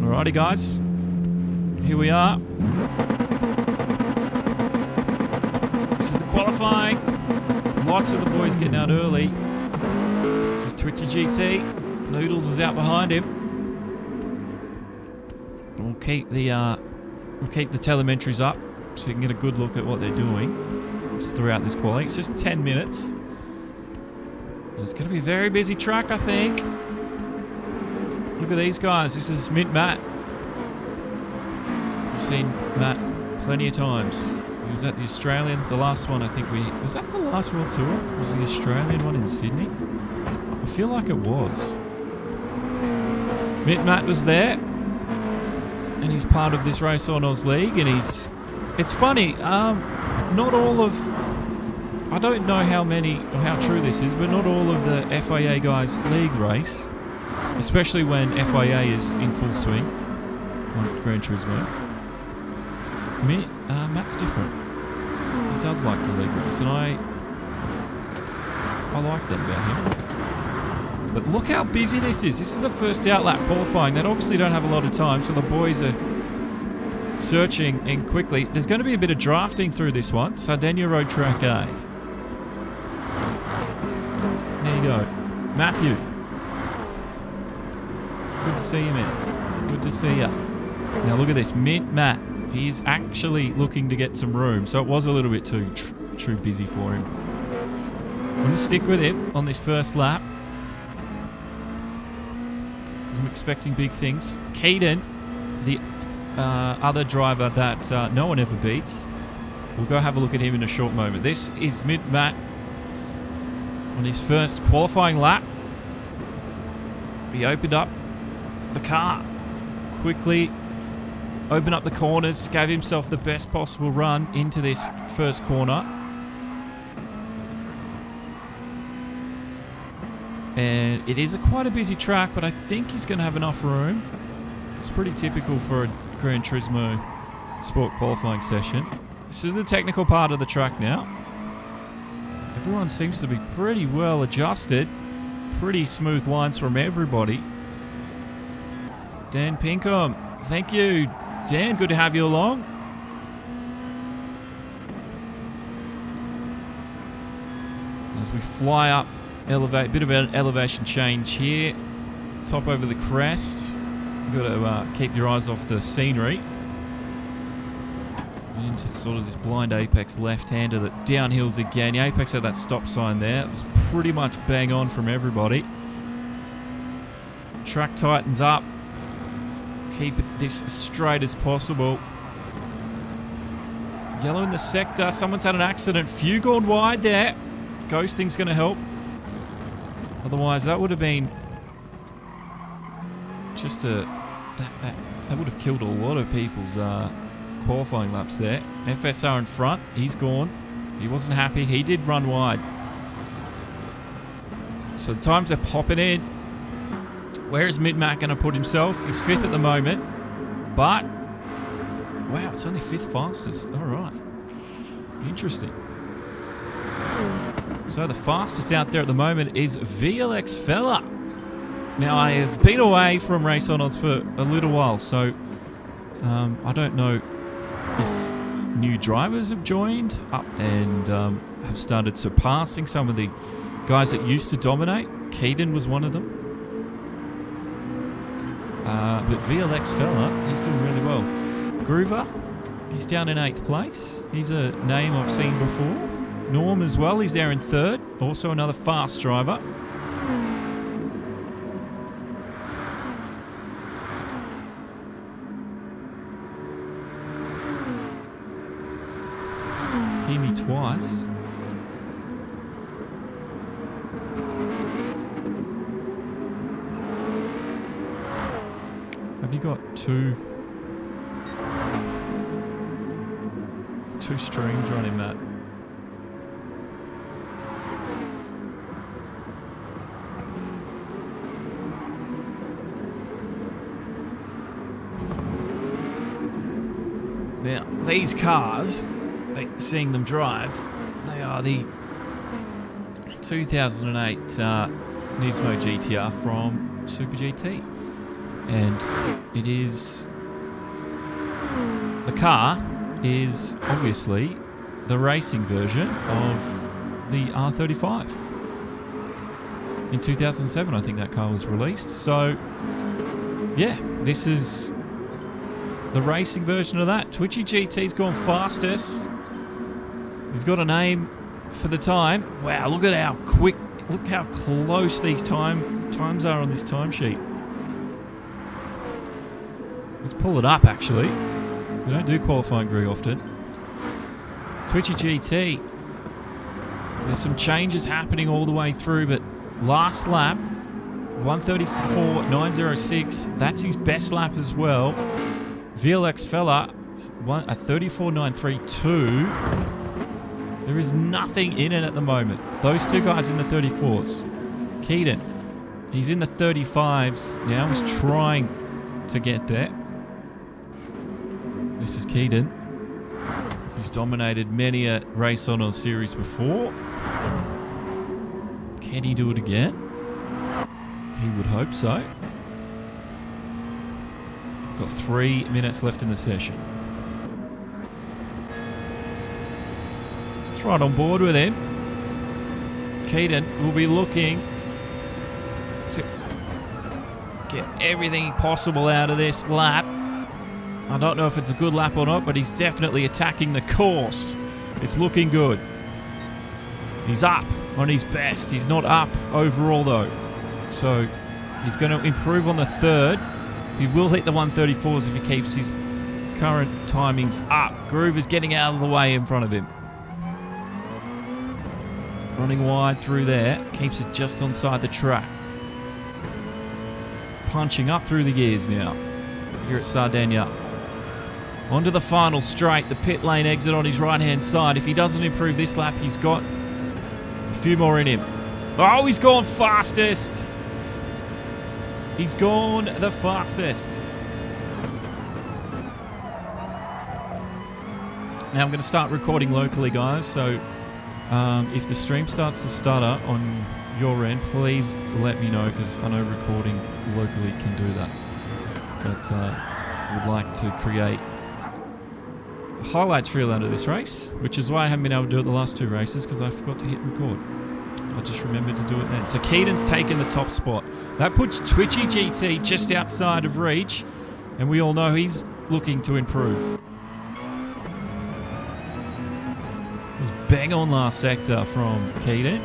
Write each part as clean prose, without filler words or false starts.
Alrighty, guys. Here we are. This is the qualifying. Lots of the boys getting out early. This is Twitchy GT. Noodles is out behind him. We'll keep the telemetries up so you can get a good look at what they're doing throughout this quali. It's just 10 minutes. And it's going to be a very busy track, I think. Look at these guys. This is Mint Matt. I've seen Matt plenty of times. He was at the Australian, the last one I think was that the last World Tour? Was the Australian one in Sydney? I feel like it was. Mint Matt was there. And he's part of this RaceOnOz league, and it's funny, not all of, I don't know how many, or how true this is, but not all of the FIA guys league race. Especially when FIA is in full swing on Gran Turismo. Matt's different. He does like to league race, and I like that about him. But look how busy this is. This is the first outlap qualifying. They obviously don't have a lot of time, so the boys are searching in quickly. There's going to be a bit of drafting through this one. Sardegna Road Track A. There you go. Matthew. Good to see you, man. Good to see you. Now look at this. Mint Matt. He's actually looking to get some room. So it was a little bit too busy for him. I'm going to stick with him on this first lap. Because I'm expecting big things. Keaton, the other driver that no one ever beats. We'll go have a look at him in a short moment. This is Mint Matt on his first qualifying lap. He opened up the car quickly, opened up the corners, gave himself the best possible run into this first corner, and it is quite a busy track, but I think he's going to have enough room. It's pretty typical for a Gran Turismo sport qualifying session. This is the technical part of the track now. Everyone seems to be pretty well adjusted, pretty smooth lines from everybody. Dan Pinkham, thank you. Dan, good to have you along. As we fly up, bit of an elevation change here. Top over the crest. You've got to keep your eyes off the scenery. Into sort of this blind apex left-hander that downhills again. The apex had that stop sign there. It was pretty much bang on from everybody. Track tightens up. Keep this as straight as possible. Yellow in the sector. Someone's had an accident. Few gone wide there. Ghosting's going to help. Otherwise, that would have been just that would have killed a lot of people's qualifying laps there. FSR in front. He's gone. He wasn't happy. He did run wide. So the times are popping in. Where is Mid-Mac going to put himself? He's 5th at the moment. But, wow, it's only 5th fastest. All right. Interesting. So the fastest out there at the moment is VLX Fella. Now, I have been away from RaceOnOz for a little while, so I don't know if new drivers have joined up and have started surpassing some of the guys that used to dominate. Keaton was one of them. But VLX Fella, he's doing really well. Groover, he's down in 8th place. He's a name I've seen before. Norm as well, he's there in 3rd. Also another fast driver. Hear me twice. Have you got two streams running, Matt? Now, these cars, seeing them drive, they are the 2008 NISMO GTR from Super GT. And it is... The car is obviously the racing version of the R35. In 2007, I think that car was released. So, yeah, this is the racing version of that. Twitchy GT's gone fastest. He's got a name for the time. Wow, look at how quick, look how close these times are on this timesheet. Let's pull it up, actually. We don't do qualifying very often. Twitchy GT. There's some changes happening all the way through, but last lap, 134.906. That's his best lap as well. VLX fella, a 34.932. There is nothing in it at the moment. Those two guys in the 34s. Keaton, he's in the 35s now. He's trying to get there. This is Keaton. He's dominated many a RaceOnOz series before. Can he do it again? He would hope so. Got 3 minutes left in the session. It's right on board with him. Keaton will be looking to get everything possible out of this lap. I don't know if it's a good lap or not, but he's definitely attacking the course. It's looking good. He's up on his best. He's not up overall, though. So he's going to improve on the third. He will hit the 134s if he keeps his current timings up. Groove is getting out of the way in front of him. Running wide through there. Keeps it just on side the track. Punching up through the gears now. Here at Sardegna. Onto the final straight. The pit lane exit on his right-hand side. If he doesn't improve this lap, he's got a few more in him. Oh, he's gone fastest. He's gone the fastest. Now I'm going to start recording locally, guys. So if the stream starts to stutter on your end, please let me know, because I know recording locally can do that. But I would like to create a highlights reel out of this race, which is why I haven't been able to do it the last 2 races, because I forgot to hit record. I just remembered to do it then. So Keaton's taken the top spot. That puts Twitchy GT just outside of reach, and we all know he's looking to improve. It was bang on last sector from Keaton.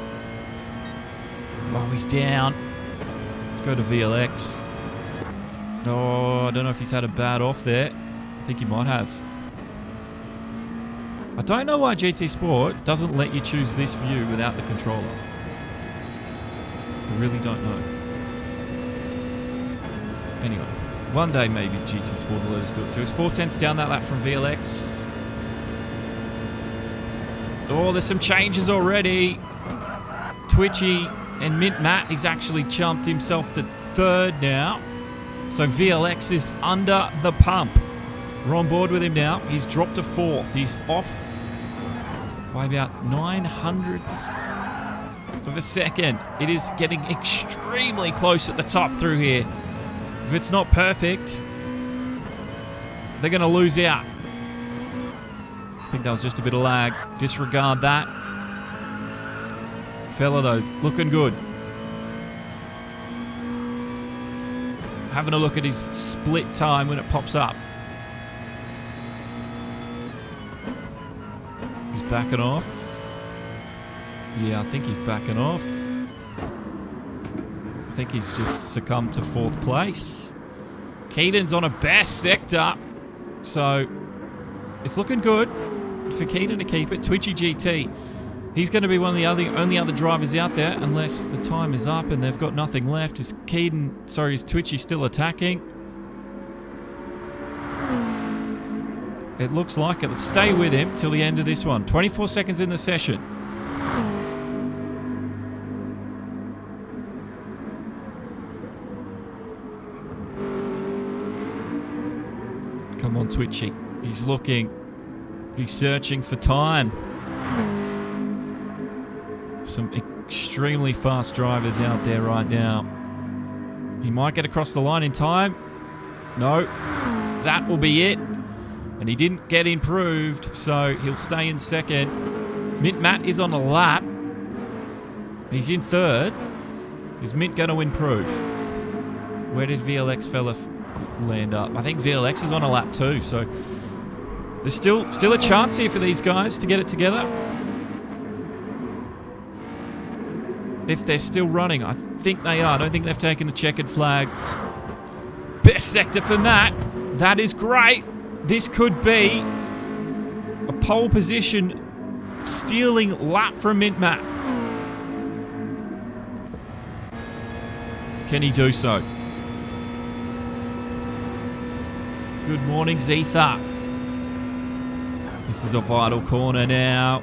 Oh, he's down. Let's go to VLX. Oh, I don't know if he's had a bad off there. I think he might have. I don't know why GT Sport doesn't let you choose this view without the controller. I really don't know. Anyway, one day maybe GT Sport will let us do it. So it's 4/10 down that lap from VLX. Oh, there's some changes already. Twitchy and Mint Matt, he's actually jumped himself to 3rd now. So VLX is under the pump. We're on board with him now. He's dropped to 4th. He's off by about 900ths of a second. It is getting extremely close at the top through here. If it's not perfect, they're going to lose out. I think that was just a bit of lag. Disregard that. Fella, though, looking good. Having a look at his split time when it pops up. He's backing off. Yeah, I think he's backing off. I think he's just succumbed to 4th place. Keaton's on a best sector. So it's looking good for Keaton to keep it. Twitchy GT. He's going to be one of the only other drivers out there, unless the time is up and they've got nothing left. Is Twitchy still attacking? It looks like it. Let's stay with him till the end of this one. 24 seconds in the session. Come on, Twitchy. He's looking. He's searching for time. Some extremely fast drivers out there right now. He might get across the line in time. No, that will be it. And he didn't get improved, so he'll stay in second. Mint Matt is on a lap. He's in third. Is Mint going to improve? Where did VLX fella land up? I think VLX is on a lap too, so there's still a chance here for these guys to get it together. If they're still running, I think they are. I don't think they've taken the checkered flag. Best sector for Matt. That is great. This could be a pole position stealing lap from Mint Matt. Can he do so? Good morning, Zetha. This is a vital corner now.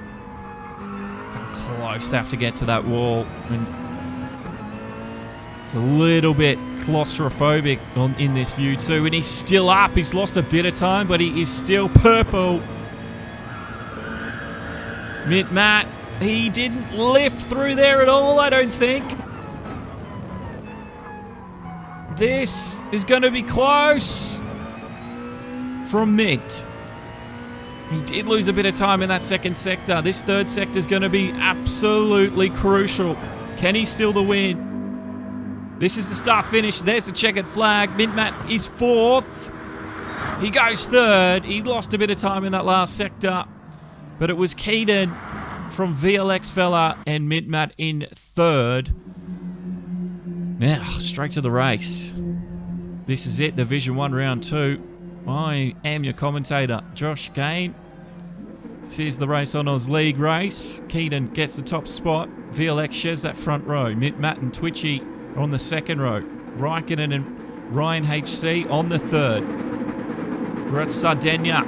How close they have to get to that wall. And it's a little bit claustrophobic in this view too. And he's still up. He's lost a bit of time, but he is still purple. Mint Matt, he didn't lift through there at all, I don't think. This is going to be close from Mint. He did lose a bit of time in that second sector. This third sector is going to be absolutely crucial. Can he steal the win? This is the start finish. There's the checkered flag. Mint Matt is fourth. He goes third. He lost a bit of time in that last sector, but it was Keaton from VLX fella and Mint Matt in third. Now, straight to the race. This is it, Division 1 Round 2. I am your commentator, Josh Gain. This is the RaceOnOz League race. Keaton gets the top spot. VLX shares that front row. Mint Matt and Twitchy are on the second row. Raikkonen and Ryan HC on the third. We're at Sardegna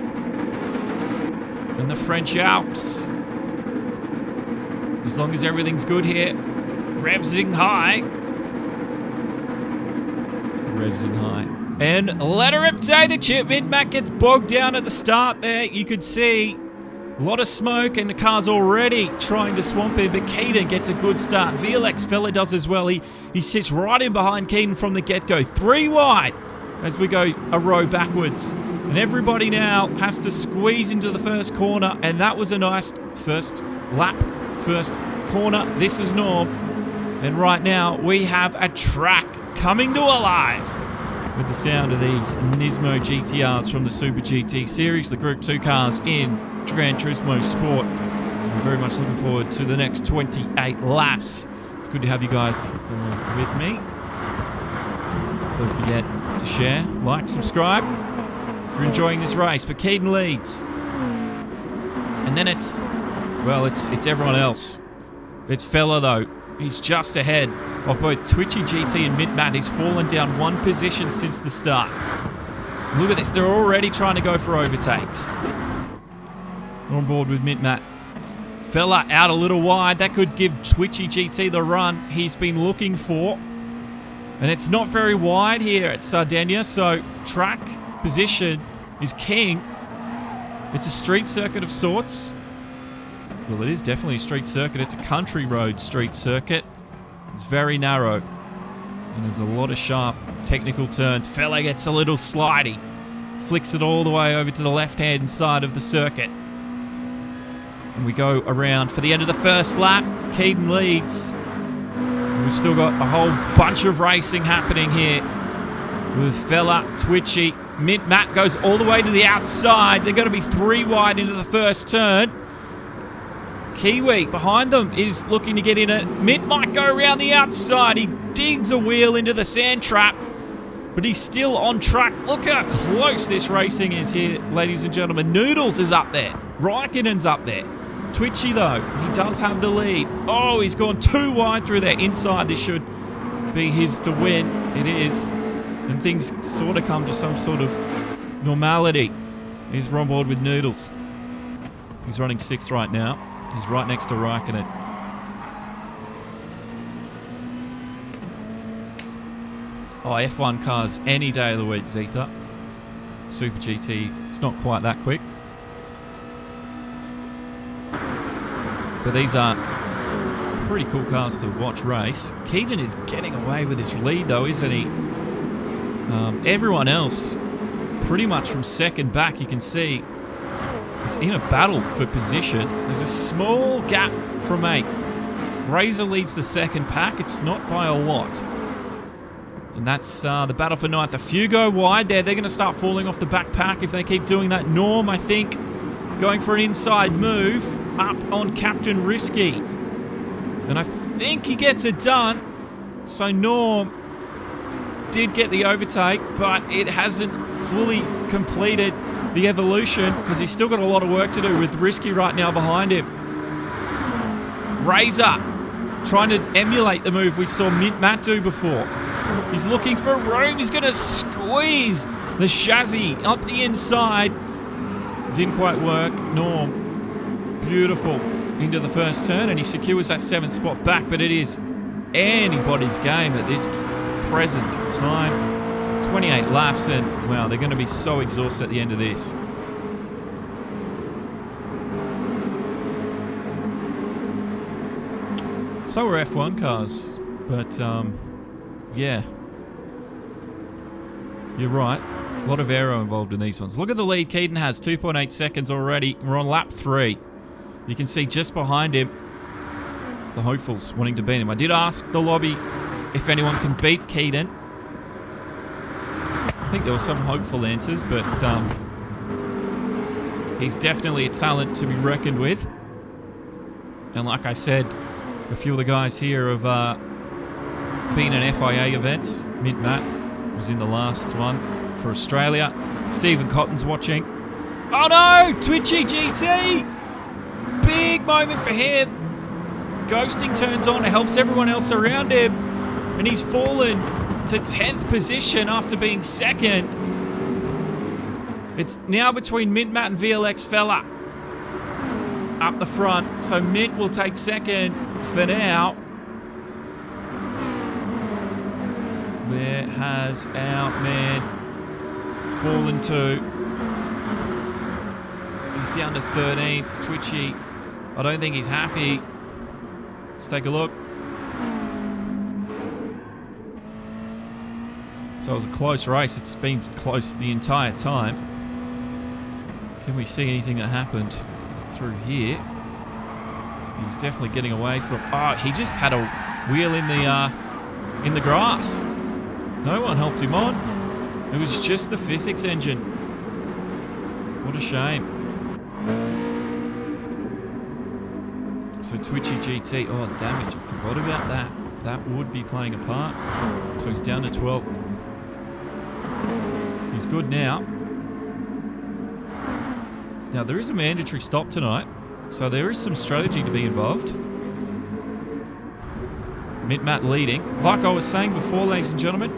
in the French Alps. As long as everything's good here. Revsing high. Revsing high. And ladder updated chip. Mint Matt gets bogged down at the start there. You could see a lot of smoke and the car's already trying to swamp him, but Keaton gets a good start. VLX fella does as well. He sits right in behind Keaton from the get-go. 3 wide as we go a row backwards. And everybody now has to squeeze into the first corner, and that was a nice first lap, first corner. This is Norm. And right now we have a track coming to alive with the sound of these NISMO GTRs from the Super GT series, the Group 2 cars in Gran Turismo Sport. I'm very much looking forward to the next 28 laps. It's good to have you guys with me. Don't forget to share, like, subscribe if you're enjoying this race. But Keaton leads. And then it's everyone else. It's Fella though. He's just ahead of both Twitchy GT and Mint Matt. He's fallen down 1 position since the start. Look at this. They're already trying to go for overtakes. We're on board with Mint Matt. Fella out a little wide. That could give Twitchy GT the run he's been looking for. And it's not very wide here at Sardegna, so track position is king. It's a street circuit of sorts. Well, it is definitely a street circuit. It's a country road street circuit. It's very narrow. And there's a lot of sharp technical turns. Fella gets a little slidey. Flicks it all the way over to the left-hand side of the circuit. And we go around for the end of the first lap. Keaton leads. We've still got a whole bunch of racing happening here with Fella, Twitchy. Mint Matt goes all the way to the outside. They're going to be 3 wide into the first turn. Kiwi behind them is looking to get in it. Mint might go around the outside. He digs a wheel into the sand trap, but he's still on track. Look how close this racing is here, ladies and gentlemen. Noodles is up there. Raikkonen's up there. Twitchy, though, he does have the lead. Oh, he's gone 2 wide through there. Inside, this should be his to win. It is. And things sort of come to some sort of normality. He's on board with Noodles. He's running 6th right now. He's right next to Raikkonen. Oh, F1 cars any day of the week, Zetha. Super GT, it's not quite that quick. But these are pretty cool cars to watch race. Keaton is getting away with his lead though, isn't he? Everyone else, pretty much from second back, you can see, is in a battle for position. There's a small gap from 8th. Razor leads the second pack. It's not by a lot. And that's the battle for 9th. A few go wide there. They're going to start falling off the back pack if they keep doing that. Norm, I think, going for an inside move up on Captain Risky. And I think he gets it done. So Norm did get the overtake, but it hasn't fully completed the evolution because he's still got a lot of work to do with Risky right now behind him. Razor trying to emulate the move we saw Mint Matt do before. He's looking for room. He's going to squeeze the chassis up the inside. Didn't quite work. Norm, beautiful, into the first turn, and he secures that 7th spot back, but it is anybody's game at this present time. 28 laps, and wow, they're going to be so exhausted at the end of this. So are F1 cars, but yeah, you're right. A lot of aero involved in these ones. Look at the lead Keaton has, 2.8 seconds already. We're on lap 3. You can see just behind him the hopefuls wanting to beat him. I did ask the lobby if anyone can beat Keaton. I think there were some hopeful answers, but he's definitely a talent to be reckoned with. And like I said, a few of the guys here have been in FIA events. Mint Matt was in the last one for Australia. Stephen Cotton's watching. Oh no! Twitchy GT! Big moment for him. Ghosting turns on, it helps everyone else around him. And he's fallen to 10th position after being 2nd. It's now between Mint Matt and VLX Fella up the front. So Mint will take 2nd for now. Where has our man fallen to? He's down to 13th. Twitchy, I don't think he's happy. Let's take a look. So it was a close race. It's been close the entire time. Can we see anything that happened through here? He's definitely getting away from... Oh, he just had a wheel in the grass. No one helped him on. It was just the physics engine. What a shame. So Twitchy GT, oh damage, I forgot about that. That would be playing a part. So he's down to 12th. He's good now. Now there is a mandatory stop tonight, so there is some strategy to be involved. Mint Matt leading. Like I was saying before, ladies and gentlemen,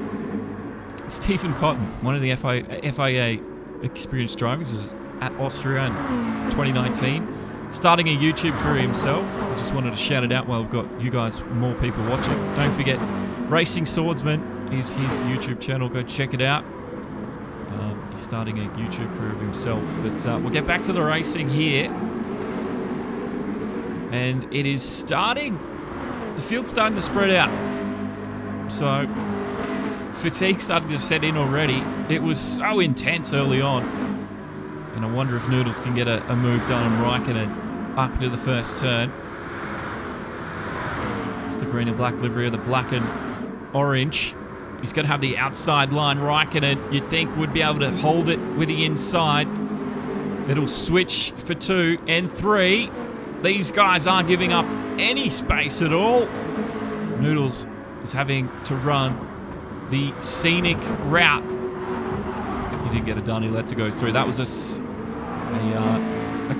Stephen Cotton, one of the FIA experienced drivers, is at Austria in 2019. Starting a YouTube career himself. I just wanted to shout it out while we've got you guys, more people watching. Don't forget, Racing Swordsman is his YouTube channel. Go check it out. He's starting a YouTube career of himself. But we'll get back to the racing here. And it is starting. The field's starting to spread out. So fatigue's starting to set in already. It was so intense early on. And I wonder if Noodles can get a move done on Raikkonen up into the first turn. It's the green and black livery, of the black and orange. He's going to have the outside line. Raikkonen, you'd think, would be able to hold it with the inside. It'll switch for 2 and 3. These guys aren't giving up any space at all. Noodles is having to run the scenic route. He did get it done. He lets it go through. That was a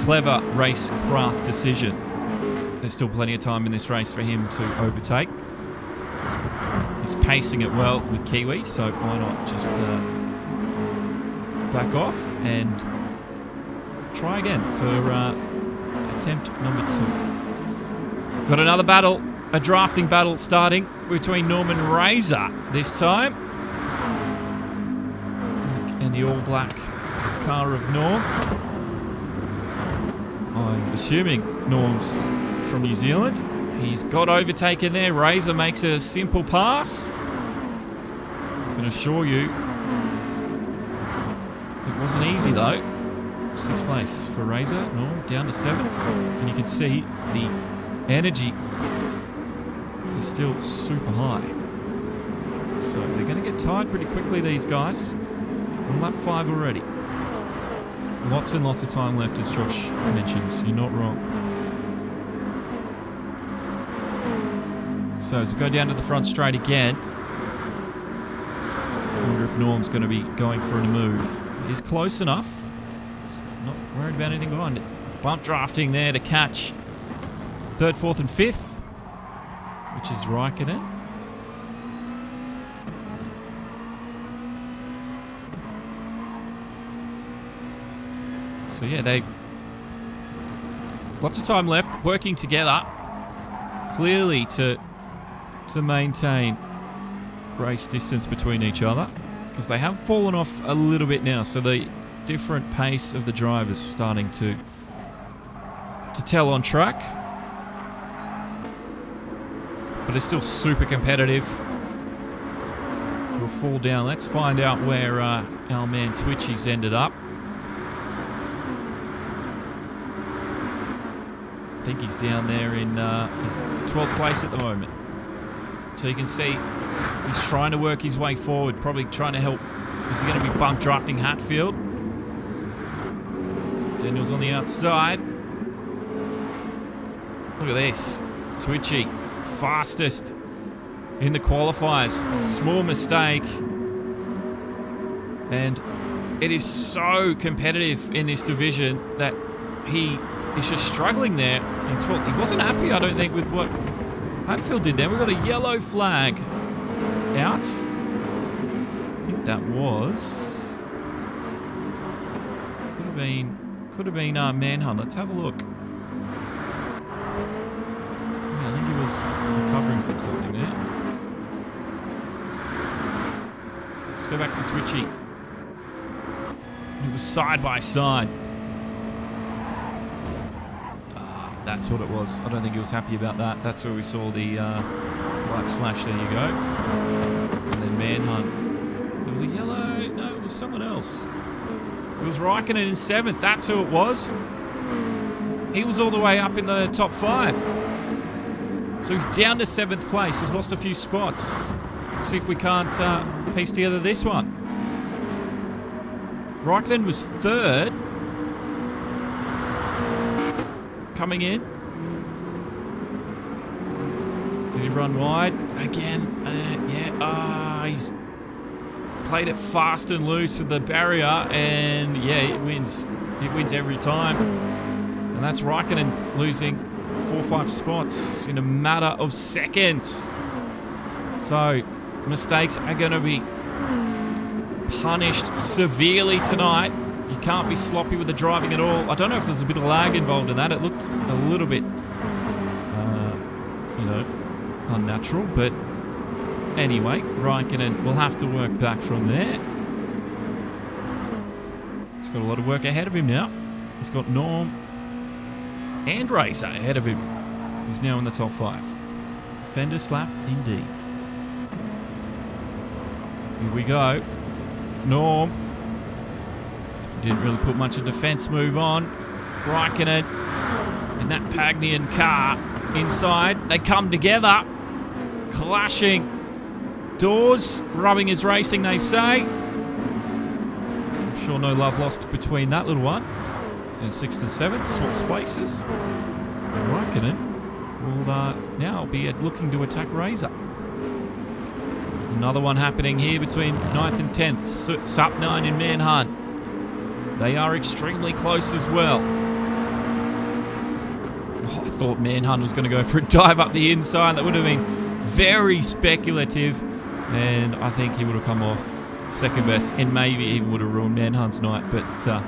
clever racecraft decision. There's still plenty of time in this race for him to overtake. He's pacing it well with Kiwi, so why not just back off and try again for attempt number 2. Got another battle, a drafting battle starting between Norm and Razor this time. And the all-black car of Norm. I'm assuming Norm's from New Zealand. He's got overtaken there. Razor makes a simple pass. I can assure you, It wasn't easy though. 6th place for Razor. Norm down to 7th. And you can see the energy is still super high. So they're going to get tired pretty quickly, these guys. On lap 5 already. Lots and lots of time left, as Josh mentions. You're not wrong. So as we go down to the front straight again, I wonder if Norm's going to be going for a move. He's close enough. He's not worried about anything behind it. Bump drafting there to catch 3rd, 4th and 5th, which is Raikkonen. So yeah, they lots of time left, working together, clearly to maintain race distance between each other, because they have fallen off a little bit now. So the different pace of the drivers starting to tell on track, but it's still super competitive. We'll fall down. Let's find out where our man Twitchy's ended up. I think he's down there in his 12th place at the moment. So you can see he's trying to work his way forward, probably trying to help. Is he going to be bump drafting Hatfield? Daniel's on the outside. Look at this. Twitchy, fastest in the qualifiers. Small mistake. And it is so competitive in this division that he is just struggling there in 12th. He wasn't happy, I don't think, with what Hatfield did there. We've got a yellow flag out. I think that was... Could have been Manhunt. Let's have a look. Yeah, I think he was recovering from something there. Let's go back to Twitchy. He was side by side. That's what it was. I don't think he was happy about that. That's where we saw the lights flash. There you go. And then Manhunt. It was a yellow... No, it was someone else. It was Raikkonen in 7th. That's who it was. He was all the way up in the top 5. So he's down to 7th place. He's lost a few spots. Let's see if we can't piece together this one. Raikkonen was 3rd. Coming in. Did he run wide? Again. Yeah. He's played it fast and loose with the barrier, and yeah, it wins. It wins every time. And that's Raikkonen losing 4 or 5 spots in a matter of seconds. So mistakes are going to be punished severely tonight. You can't be sloppy with the driving at all. I don't know if there's a bit of lag involved in that. It looked a little bit, unnatural. But anyway, Raikkonen will have to work back from there. He's got a lot of work ahead of him now. He's got Norm and Razor ahead of him. He's now in the top 5. Fender slap indeed. Here we go. Norm. Didn't really put much of a defence move on. Raikkonen and that Pagnian car inside. They come together. Clashing. Doors. Rubbing is racing, they say. I'm sure no love lost between that little one. And 6th and 7th swaps places. And Raikkonen will now be looking to attack Razor. There's another one happening here between 9th and 10th. Sup 9 in Manhunt. They are extremely close as well. Oh, I thought Manhunt was going to go for a dive up the inside. That would have been very speculative. And I think he would have come off second best and maybe even would have ruined Manhunt's night. But I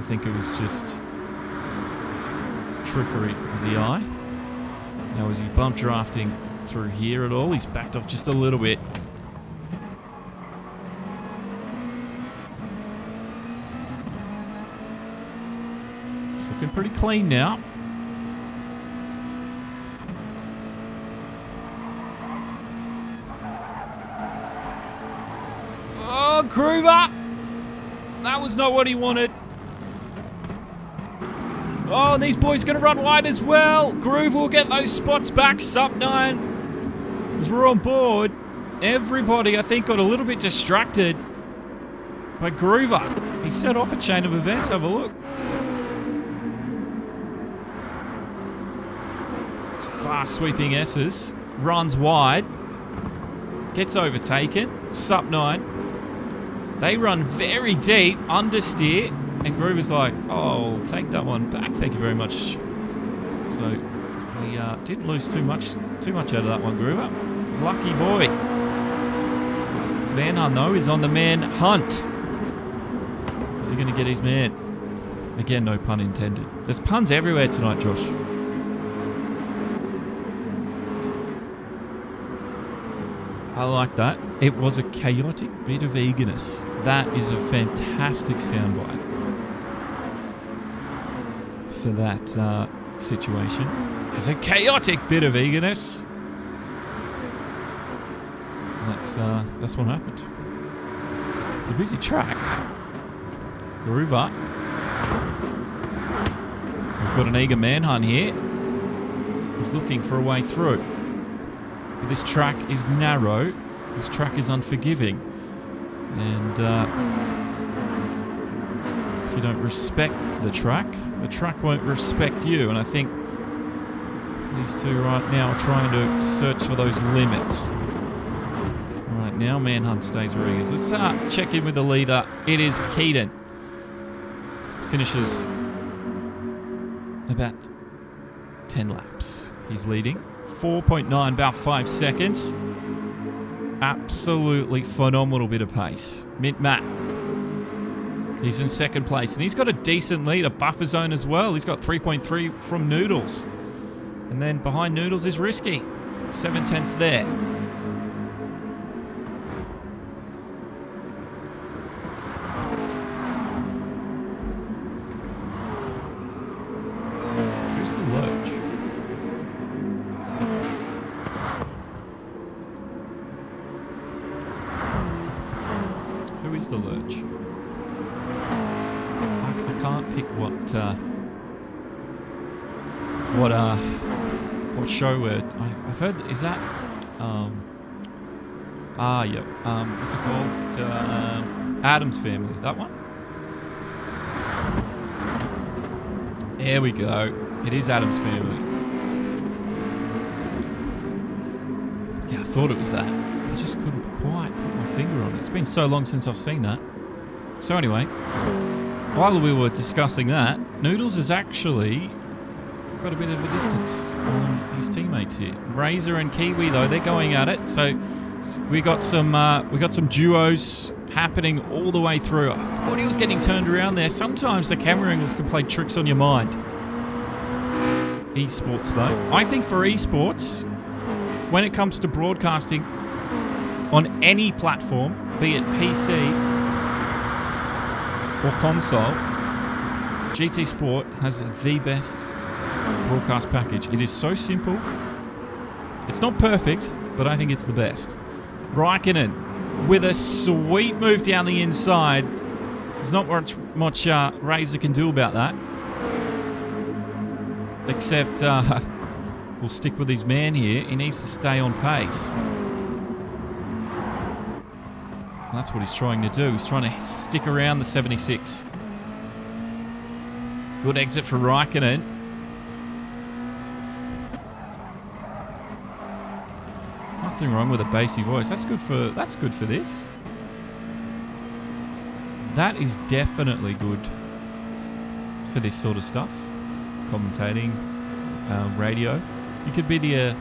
think it was just trickery of the eye. Now, is he bump drafting through here at all? He's backed off just a little bit. It's looking pretty clean now. Oh, Groover! That was not what he wanted. Oh, and these boys going to run wide as well. Groove will get those spots back. Sub 9. As we're on board, everybody, I think, got a little bit distracted by Groover. He set off a chain of events. Have a look. Fast sweeping S's. Runs wide. Gets overtaken. Sub 9. They run very deep. Understeer. And Groover's like, oh, I'll take that one back. Thank you very much. So we didn't lose too much out of that one, Groover. Lucky boy. Manhunt, though, is on the man hunt. Is he going to get his man? Again, no pun intended. There's puns everywhere tonight, Josh. I like that. It was a chaotic bit of eagerness. That is a fantastic soundbite for that situation. It was a chaotic bit of eagerness. That's what happened. It's a busy track. Groover. We've got an eager manhunt here. He's looking for a way through. But this track is narrow. This track is unforgiving. And if you don't respect the track won't respect you. And I think these two right now are trying to search for those limits. Right now, Manhunt stays where he is. Let's check in with the leader. It is Keaton. Finishes about 10 laps. He's leading. 4.9, about 5 seconds. Absolutely phenomenal bit of pace. Mint Matt. He's in second place. And he's got a decent lead, a buffer zone as well. He's got 3.3 from Noodles. And then behind Noodles is Risky. 7/10 there. Who's the Lurch? Who is the Lurch? I can't pick what show I've heard. Is that what's it called? Addams Family. That one. There we go. It is Addams Family. Yeah, I thought it was that. I just couldn't quite put my finger on it. It's been so long since I've seen that. So anyway, while we were discussing that, Noodles has actually got a bit of a distance on his teammates here. Razor and Kiwi, though, they're going at it. So we got some duos happening all the way through. I thought he was getting turned around there. Sometimes the camera angles can play tricks on your mind. Esports, though. I think for esports, when it comes to broadcasting on any platform, be it PC or console, GT Sport has the best broadcast package. It is so simple. It's not perfect, but I think it's the best. Raikkonen with a sweet move down the inside. There's not much Razor can do about that. Except we'll stick with his man here. He needs to stay on pace. And that's what he's trying to do. He's trying to stick around the 76. Good exit for Raikkonen. Nothing wrong with a bassy voice. That's good for this. That is definitely good for this sort of stuff. Commentating, radio. You could be the.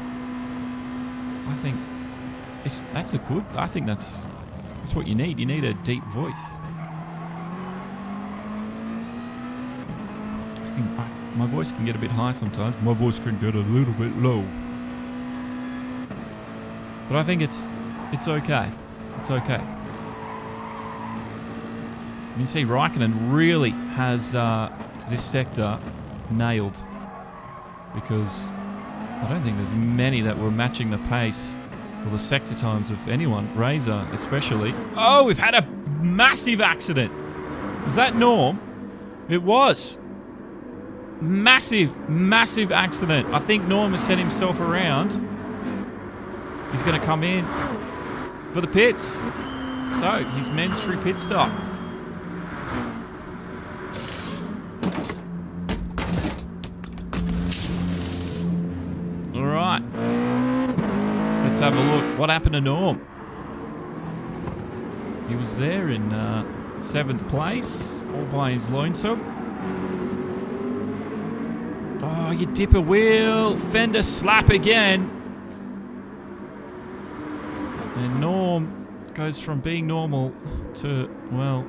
I think that's what you need. You need a deep voice. My voice can get a bit high sometimes. My voice can get a little bit low. But I think it's okay. It's okay. You can see Raikkonen really has this sector nailed, because I don't think there's many that were matching the pace or the sector times of anyone. Razor especially. Oh, we've had a massive accident. Was that Norm? It was. Massive, massive accident. I think Norm has sent himself around. He's going to come in for the pits. So, his mandatory pit stop. All right. Let's have a look. What happened to Norm? He was there in 7th place, all by his lonesome. Oh, you dip a wheel. Fender slap again. And Norm goes from being normal to, well,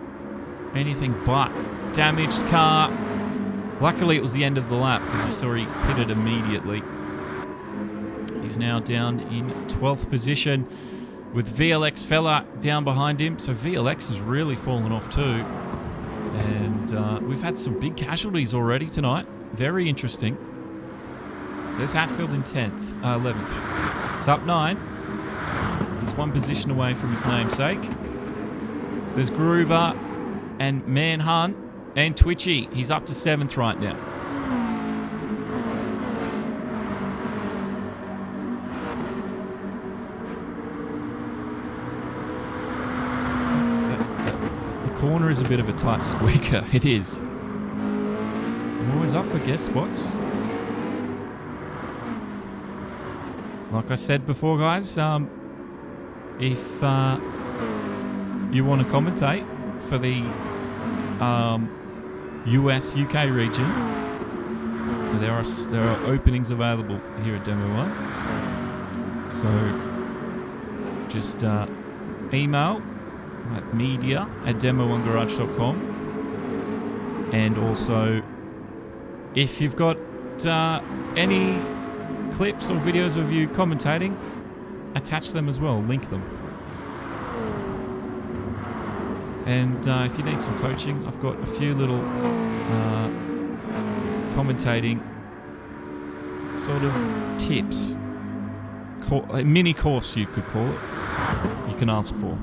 anything but. Damaged car. Luckily, it was the end of the lap because you saw he pitted immediately. He's now down in 12th position with VLX fella down behind him. So VLX has really fallen off too. And we've had some big casualties already tonight. Very interesting. There's Hatfield in 11th. Sup 9. He's one position away from his namesake. There's Groover and Manhunt and Twitchy. He's up to 7th right now. The corner is a bit of a tight squeaker. It is. I'm always up for guest spots. Like I said before, guys, if you want to commentate for the US UK region, there are openings available here at Demo 1. So just email at media@demo1garage.com, and also if you've got any clips or videos of you commentating, attach them as well, link them. And if you need some coaching, I've got a few little commentating sort of tips. A mini course, you could call it. You can ask for.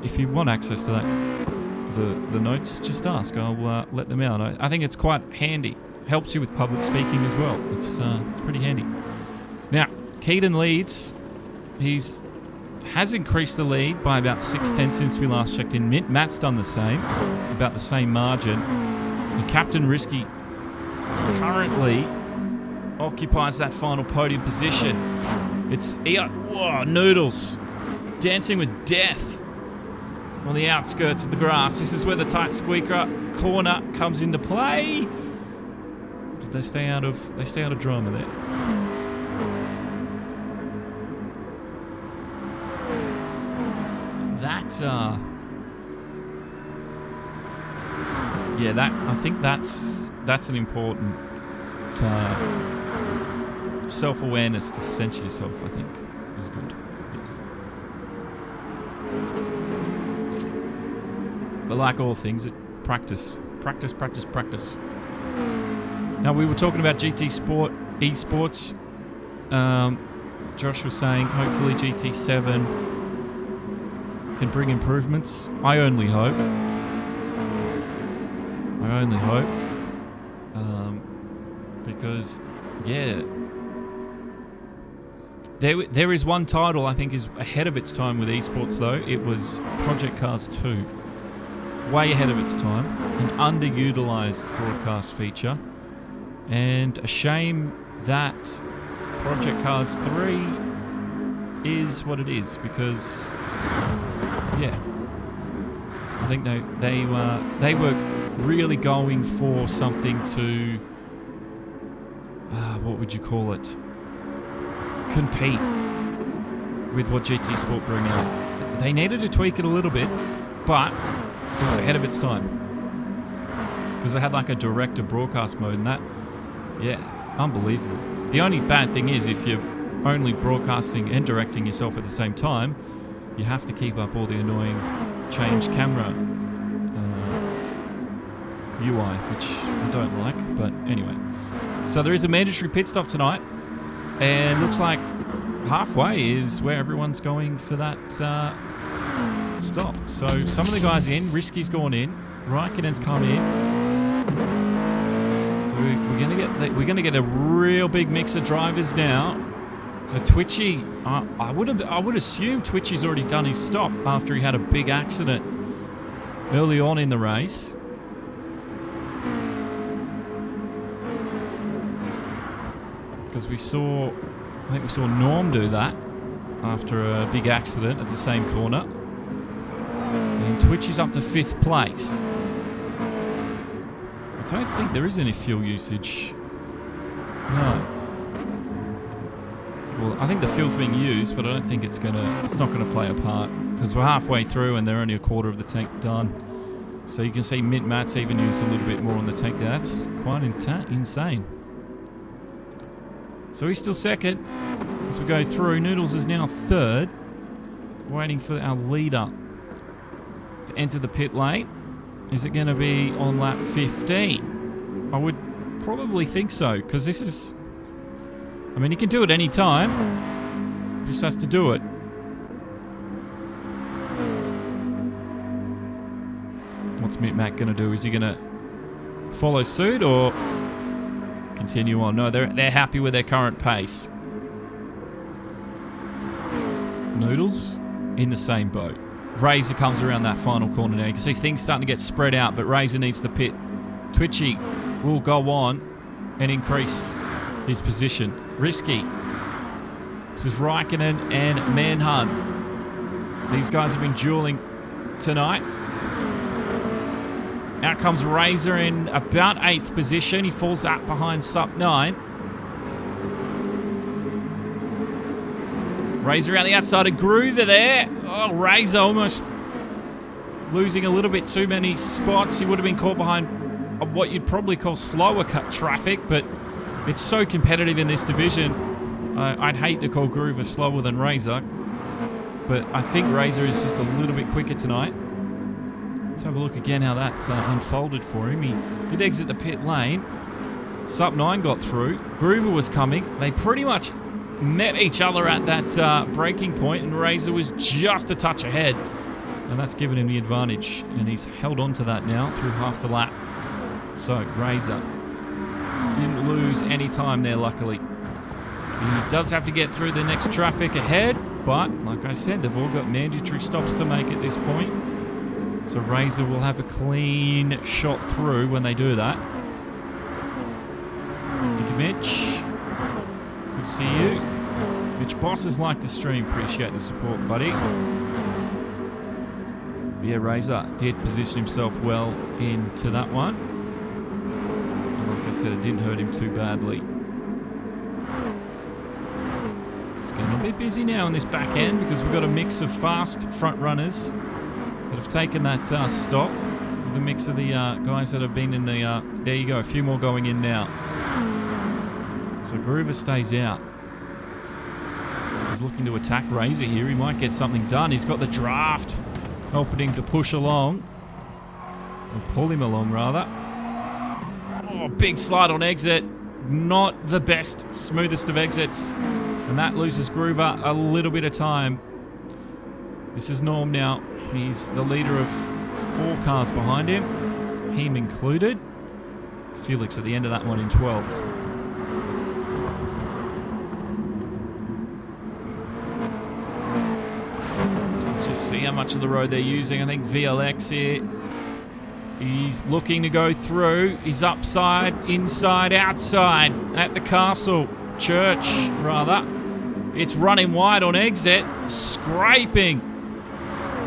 If you want access to that, the notes, just ask. I'll let them out. I think it's quite handy. Helps you with public speaking as well. It's pretty handy. Now, Keaton leads. Has increased the lead by about 6/10 since we last checked in. Matt's done the same, about the same margin. And Captain Risky currently occupies that final podium position. It's whoa, Noodles dancing with death on the outskirts of the grass. This is where the tight squeaker corner comes into play. But they stay out of drama there. I think that's an important self-awareness to censor yourself. I think is good. Yes. But like all things, practice. Now we were talking about GT Sport esports. Josh was saying hopefully GT7 can bring improvements. I only hope. Because, yeah, there is one title I think is ahead of its time with esports though. It was Project Cars 2. Way ahead of its time. An underutilized broadcast feature. And a shame that Project Cars 3 is what it is, because yeah, I think they were really going for something to what would you call it? Compete with what GT Sport bring out. They needed to tweak it a little bit, but it was ahead of its time because they had like a director broadcast mode, and that, yeah, unbelievable. The only bad thing is if you're only broadcasting and directing yourself at the same time, you have to keep up all the annoying change camera UI, which I don't like, but anyway. So there is a mandatory pit stop tonight, and looks like halfway is where everyone's going for that stop. So some of the guys in, Risky's gone in, Raikkonen's come in. So we're gonna get a real big mix of drivers now. So Twitchy, I would assume Twitchy's already done his stop after he had a big accident early on in the race. Because I think we saw Norm do that after a big accident at the same corner. And Twitchy's up to 5th place. I don't think there is any fuel usage. No. Well, I think the fuel's being used, but I don't think it's not gonna play a part because we're halfway through and they're only a quarter of the tank done. So you can see Matt's even used a little bit more on the tank. That's quite insane. So he's still second as we go through. Noodles is now 3rd, waiting for our leader to enter the pit lane. Is it going to be on lap 15? I would probably think so, because this is... I mean, he can do it any time. Just has to do it. What's Matt going to do? Is he going to follow suit or continue on? No, they're happy with their current pace. Noodles in the same boat. Razor comes around that final corner now. You can see things starting to get spread out, but Razor needs the pit. Twitchy will go on and increase his position. Risky. This is Raikkonen and Manhunt. These guys have been dueling tonight. Out comes Razor in about 8th position. He falls out behind Sup 9. Razor around the outside of Groover there. Oh, Razor almost losing a little bit too many spots. He would have been caught behind what you'd probably call slower cut traffic, but it's so competitive in this division. I'd hate to call Groover slower than Razor, but I think Razor is just a little bit quicker tonight. Let's have a look again how that unfolded for him. He did exit the pit lane. Sup 9 got through. Groover was coming. They pretty much met each other at that braking point, and Razor was just a touch ahead. And that's given him the advantage. And he's held on to that now through half the lap. So Razor didn't lose any time there, luckily. He does have to get through the next traffic ahead, but like I said, they've all got mandatory stops to make at this point. So Razor will have a clean shot through when they do that. Thank you, Mitch. Good to see you. Mitch Bosses like the stream. Appreciate the support, buddy. Yeah, Razor did position himself well into that one. And like I said, it didn't hurt him too badly. It's getting a bit busy now in this back end because we've got a mix of fast front runners that have taken that stop. The mix of the guys that have been in the... there you go, a few more going in now. So Groover stays out. He's looking to attack Razor here. He might get something done. He's got the draft helping him to push along. Or pull him along, rather. Oh, big slide on exit. Not the best, smoothest of exits. And that loses Groover a little bit of time. This is Norm now. He's the leader of 4 cars behind him, him included. Felix at the end of that one in 12th. Let's just see how much of the road they're using. I think VLX here. He's looking to go through. He's upside, inside, outside at the castle. Church, rather. It's running wide on exit. Scraping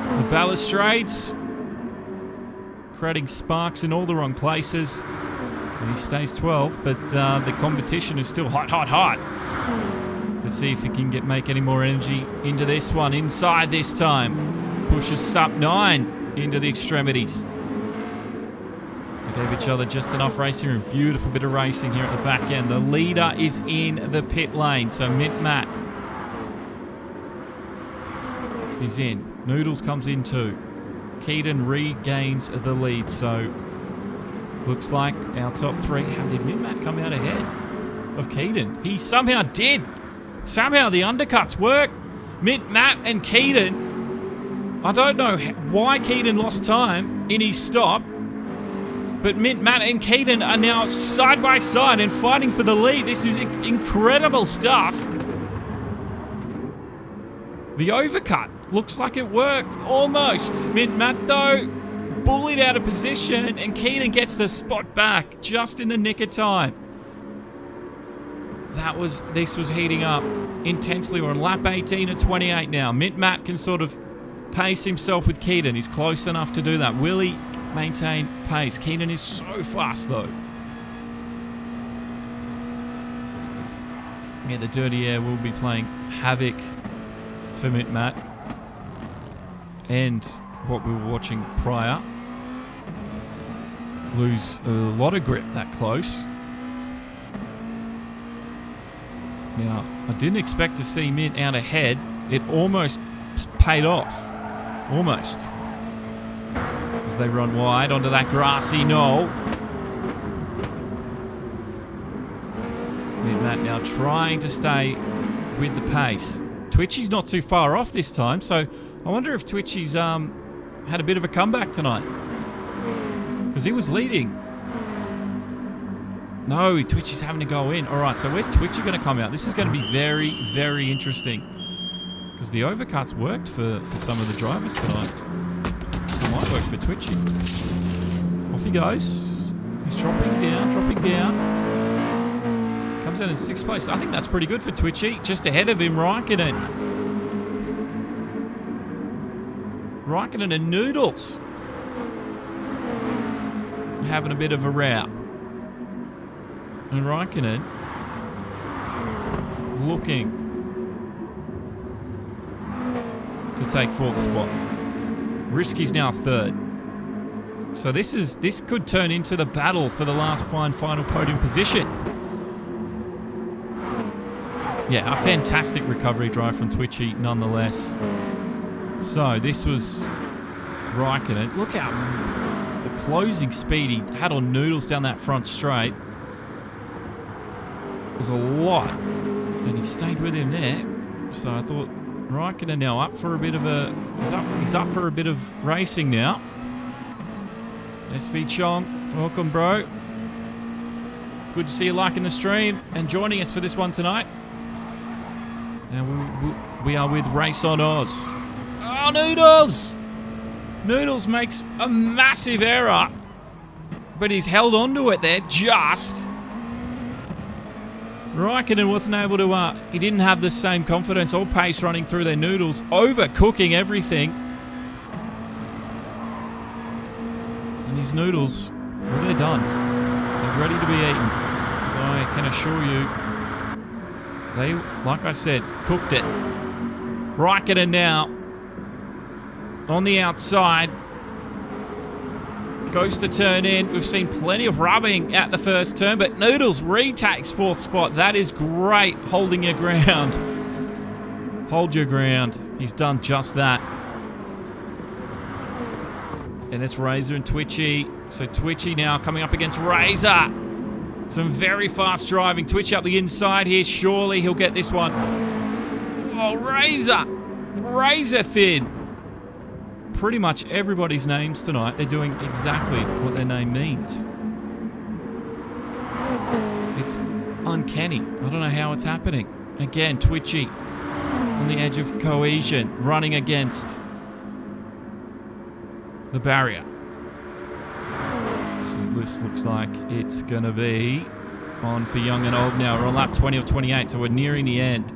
the balustrades, creating sparks in all the wrong places, and he stays 12th, but the competition is still hot, hot, hot. Let's see if he can make any more energy into this one, inside this time. Pushes Sup 9 into the extremities. They gave each other just enough racing room. Beautiful bit of racing here at the back end. The leader is in the pit lane, so Mint Matt is in. Noodles comes in too. Keaton regains the lead, so looks like our top 3. How did Mint-Matt come out ahead of Keaton? He somehow did. Somehow the undercuts work. Mint-Matt and Keaton. I don't know why Keaton lost time in his stop. But Mint, Matt, and Keaton are now side by side and fighting for the lead. This is incredible stuff. The overcut looks like it worked, almost. Mint, Matt, though, bullied out of position, and Keaton gets the spot back just in the nick of time. This was heating up intensely. We're on lap 18 at 28 now. Mint Matt can sort of pace himself with Keaton. He's close enough to do that. Will he maintain pace? Keaton is so fast, though. Yeah, the dirty air will be playing havoc for Mint Matt. And what we were watching prior. Lose a lot of grip that close. Now, I didn't expect to see Mint out ahead. It almost paid off. Almost. As they run wide onto that grassy knoll. Mint Matt now trying to stay with the pace. Twitchy's not too far off this time, so I wonder if Twitchy's had a bit of a comeback tonight. Because he was leading. No, Twitchy's having to go in. All right, so where's Twitchy going to come out? This is going to be very, very interesting. Because the overcuts worked for some of the drivers tonight. It might work for Twitchy. Off he goes. He's dropping down. Comes out in 6th place. I think that's pretty good for Twitchy. Just ahead of him, Raikkonen. Raikkonen and Noodles. Having a bit of a row. And Raikkonen looking to take 4th spot. Risky's now 3rd. So this could turn into the battle for the last final podium position. Yeah, a fantastic recovery drive from Twitchy nonetheless. So this was Raikkonen. Look how the closing speed he had on Noodles down that front straight was a lot, and he stayed with him there. So I thought Raikkonen now up for a bit of a he's up for a bit of racing now. SV Chong, welcome, bro. Good to see you liking the stream and joining us for this one tonight. Now we are with RaceOnOz. Oh, Noodles! Noodles makes a massive error, but he's held on to it there just. Raikkonen wasn't able to, he didn't have the same confidence or pace running through their Noodles, overcooking everything. And his Noodles, well, they're done. They're ready to be eaten. So I can assure you, they, like I said, cooked it. Raikkonen now on the outside. Goes to turn in. We've seen plenty of rubbing at the first turn, but Noodles retakes 4th spot. That is great, holding your ground. Hold your ground. He's done just that. And it's Razor and Twitchy. So Twitchy now coming up against Razor. Some very fast driving. Twitchy up the inside here. Surely he'll get this one. Oh, Razor. Razor thin. Pretty much everybody's names tonight, they're doing exactly what their name means. It's uncanny. I don't know how it's happening. Again, Twitchy on the edge of cohesion, running against the barrier. This looks like it's going to be on for young and old now. We're on lap 20 of 28, so we're nearing the end.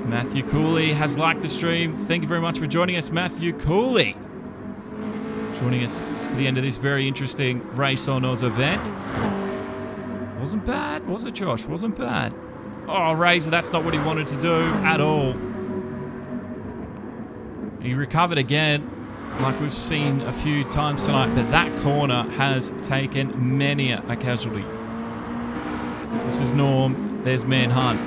Matthew Cooley has liked the stream. Thank you very much for joining us, Matthew Cooley. Joining us for the end of this very interesting RaceOnOz event. Wasn't bad, was it, Josh? Wasn't bad. Oh, Razor, that's not what he wanted to do at all. He recovered again, like we've seen a few times tonight, but that corner has taken many a casualty. This is Norm. There's Manhunt.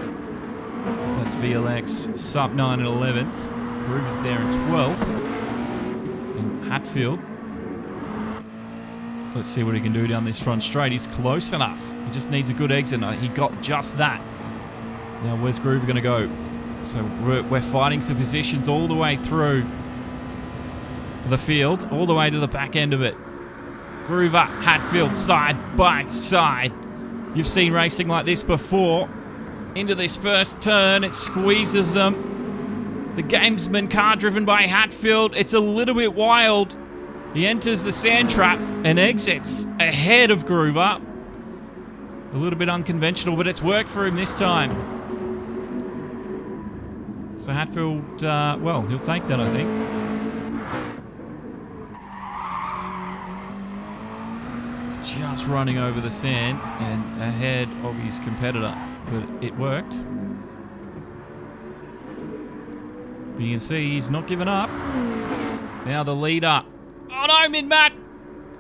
That's VLX, sub 9 and 11th. Groove is there in 12th. In Hatfield. Let's see what he can do down this front straight. He's close enough. He just needs a good exit. He got just that. Now, where's Groove going to go? So we're fighting for positions all the way through the field, all the way to the back end of it. Groover, Hatfield, side by side. You've seen racing like this before. Into this first turn, it squeezes them. The gamesman car driven by Hatfield, it's a little bit wild. He enters the sand trap and exits ahead of Groover. A little bit unconventional, but it's worked for him this time. So Hatfield, well, he'll take that, I think. Just running over the sand and ahead of his competitor, but it worked. But you can see he's not giving up. Now the leader. Oh no, mid-mat!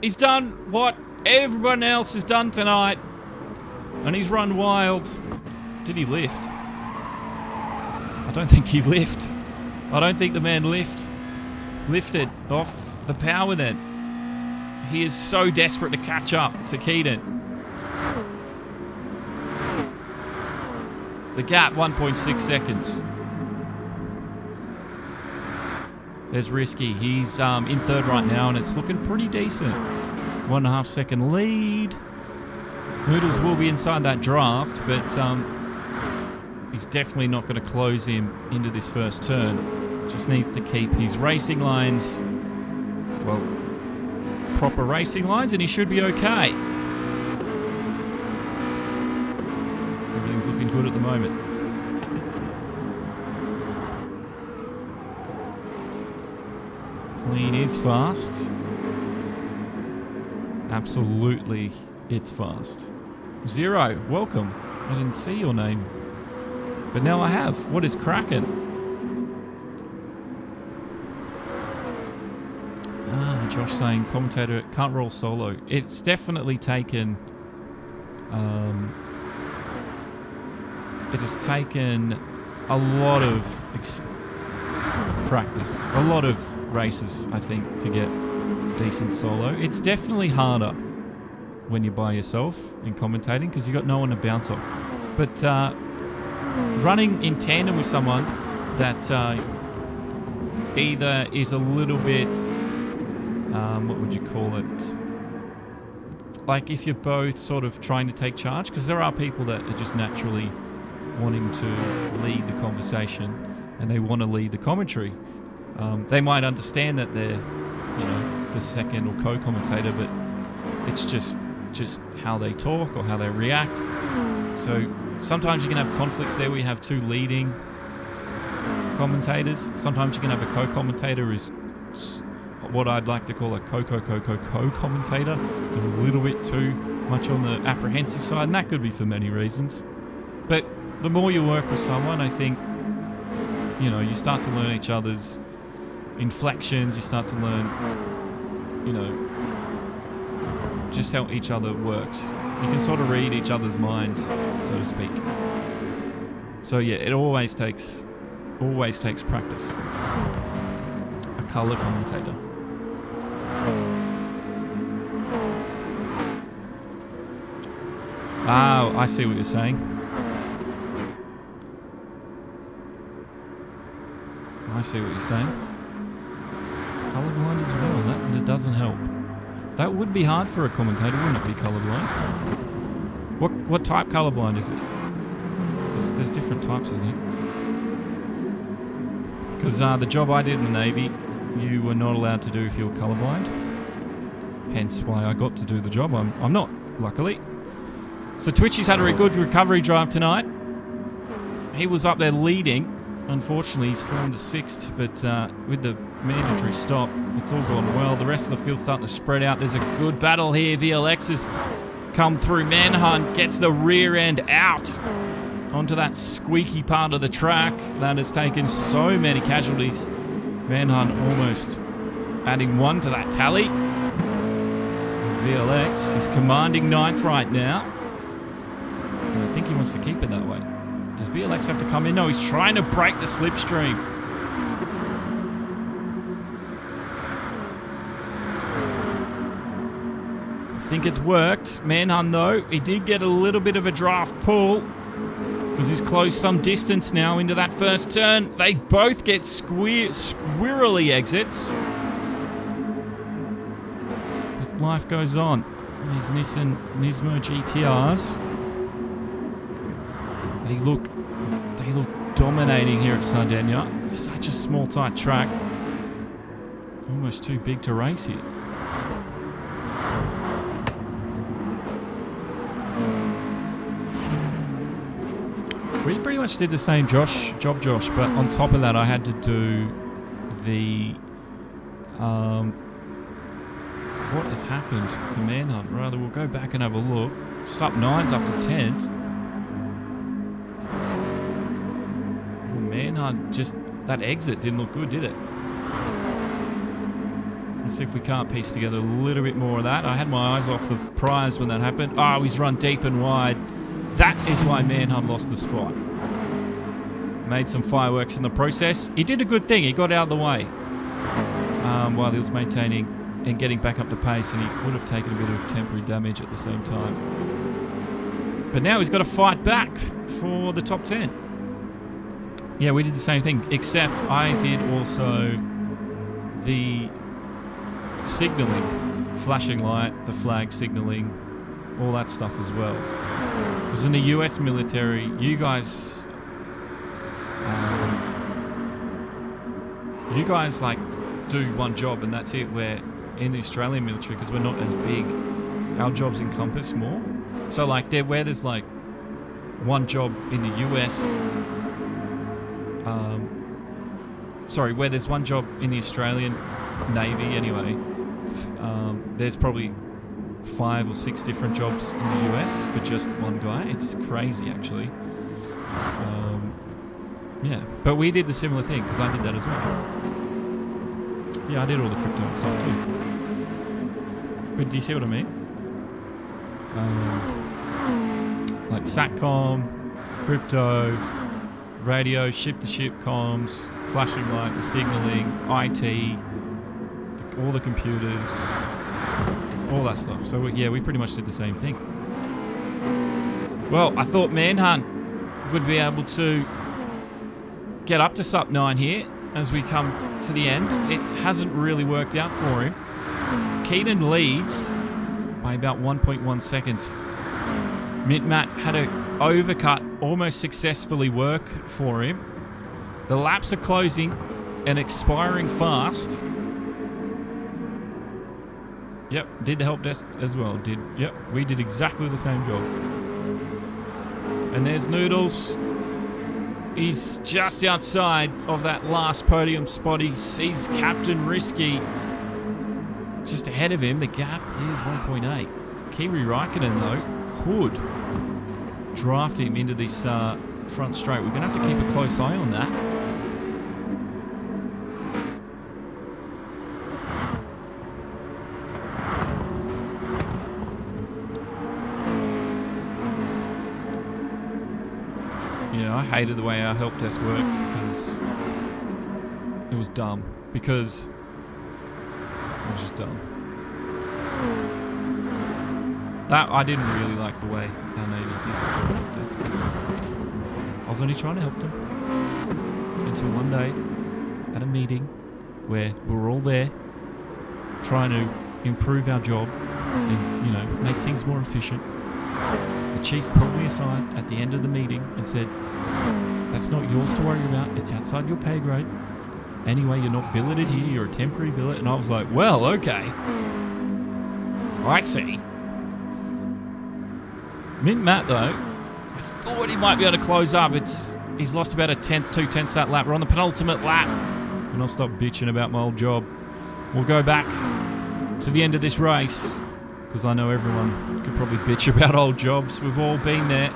He's done what everyone else has done tonight. And he's run wild. Did he lift? I don't think he lifted. I don't think the man lifted off the power then. He is so desperate to catch up to Keaton. The gap, 1.6 seconds. There's Risky. He's in third right now, and it's looking pretty decent. 1.5 second lead. Noodles will be inside that draft, but he's definitely not going to close him into this first turn. Just needs to keep his racing lines, well, proper racing lines, and he should be okay. Everything's looking good at the moment. Clean is fast. Absolutely, it's fast. Zero, welcome. I didn't see your name, but now I have. What is cracking? Josh saying commentator can't roll solo. It's definitely taken. It has taken a lot of practice, a lot of races, I think, to get decent solo. It's definitely harder when you're by yourself in commentating because you've got no one to bounce off. But running in tandem with someone that either is a little bit, what would you call it? Like if you're both sort of trying to take charge, because there are people that are just naturally wanting to lead the conversation and they want to lead the commentary. They might understand that they're, the second or co-commentator, but it's just how they talk or how they react. So sometimes you can have conflicts there where you have two leading commentators. Sometimes you can have a co-commentator who's what I'd like to call a co-commentator. They're a little bit too much on the apprehensive side, and that could be for many reasons. But the more you work with someone, I think, you start to learn each other's inflections, you start to learn, just how each other works. You can sort of read each other's mind, so to speak. So yeah, it always takes practice. A color commentator. Oh, I see what you're saying. I see what you're saying. Colorblind as well. That doesn't help. That would be hard for a commentator, wouldn't it, be colorblind? What type colorblind is it? There's different types, I think. Because the job I did in the Navy, you were not allowed to do if you were colorblind. Hence why I got to do the job. I'm not, luckily. So Twitchy's had a good recovery drive tonight. He was up there leading. Unfortunately, he's fallen to sixth, but with the mandatory stop, it's all gone well. The rest of the field's starting to spread out. There's a good battle here. VLX has come through. Manhunt gets the rear end out onto that squeaky part of the track that has taken so many casualties. Manhunt almost adding one to that tally. VLX is commanding ninth right now. And I think he wants to keep it that way. Does VLX have to come in? No, he's trying to break the slipstream. I think it's worked. Manhunt, though, he did get a little bit of a draft pull. Because he's closed some distance now into that first turn. They both get squirrely exits. life goes on. These NISMO GTRs. They look dominating here at Sardegna. Such a small, tight track. Almost too big to race here. We pretty much did the same job, Josh, but on top of that I had to do the what has happened to Manhunt? Rather, we'll go back and have a look. Sup 9's up to 10th. Well, Manhunt, just that exit didn't look good, did it? Let's see if we can't piece together a little bit more of that. I had my eyes off the prize when that happened. Oh, he's run deep and wide. That is why Manhunt lost the spot. Made some fireworks in the process. He did a good thing. He got out of the way while he was maintaining and getting back up to pace, and he would have taken a bit of temporary damage at the same time. But now he's got to fight back for the top 10. Yeah, we did the same thing, except I did also the signalling, flashing light, the flag signalling, all that stuff as well. Because in the US military, you guys like do one job and that's it. Where in the Australian military, because we're not as big, our jobs encompass more. So like where there's like one job in the US, where there's one job in the Australian Navy anyway, there's probably 5 or 6 different jobs in the US for just one guy. It's crazy, actually. Yeah, but we did the similar thing because I did that as well. Yeah, I did all the crypto and stuff too. But do you see what I mean? Like SATCOM, crypto, radio, ship-to-ship comms, flashing light, the signaling, IT, all the computers, all that stuff. So yeah, we pretty much did the same thing. Well, I thought Manhunt would be able to get up to SUP 9 here as we come to the end. It hasn't really worked out for him. Keaton leads by about 1.1 seconds. Matt had a overcut almost successfully work for him. The laps are closing and expiring fast. Yep, did the help desk as well. Yep, we did exactly the same job. And there's Noodles. He's just outside of that last podium spot. He sees Captain Risky just ahead of him. The gap is 1.8. Kiwi Raikkonen, though, could draft him into this front straight. We're going to have to keep a close eye on that. Yeah, I hated the way our help desk worked because it was dumb. Because it was just dumb. That I didn't really like the way our Navy did the help desk. I was only trying to help them until one day at a meeting where we were all there trying to improve our job and, you know, make things more efficient. The chief pulled me aside at the end of the meeting and said, "That's not yours to worry about. It's outside your pay grade. Anyway, you're not billeted here. You're a temporary billet." And I was like, well, okay. I see. Mint Matt, though, I thought he might be able to close up. He's lost about a tenth, 2/10 that lap. We're on the penultimate lap. And I'll stop bitching about my old job. We'll go back to the end of this race, because I know everyone could probably bitch about old jobs. We've all been there.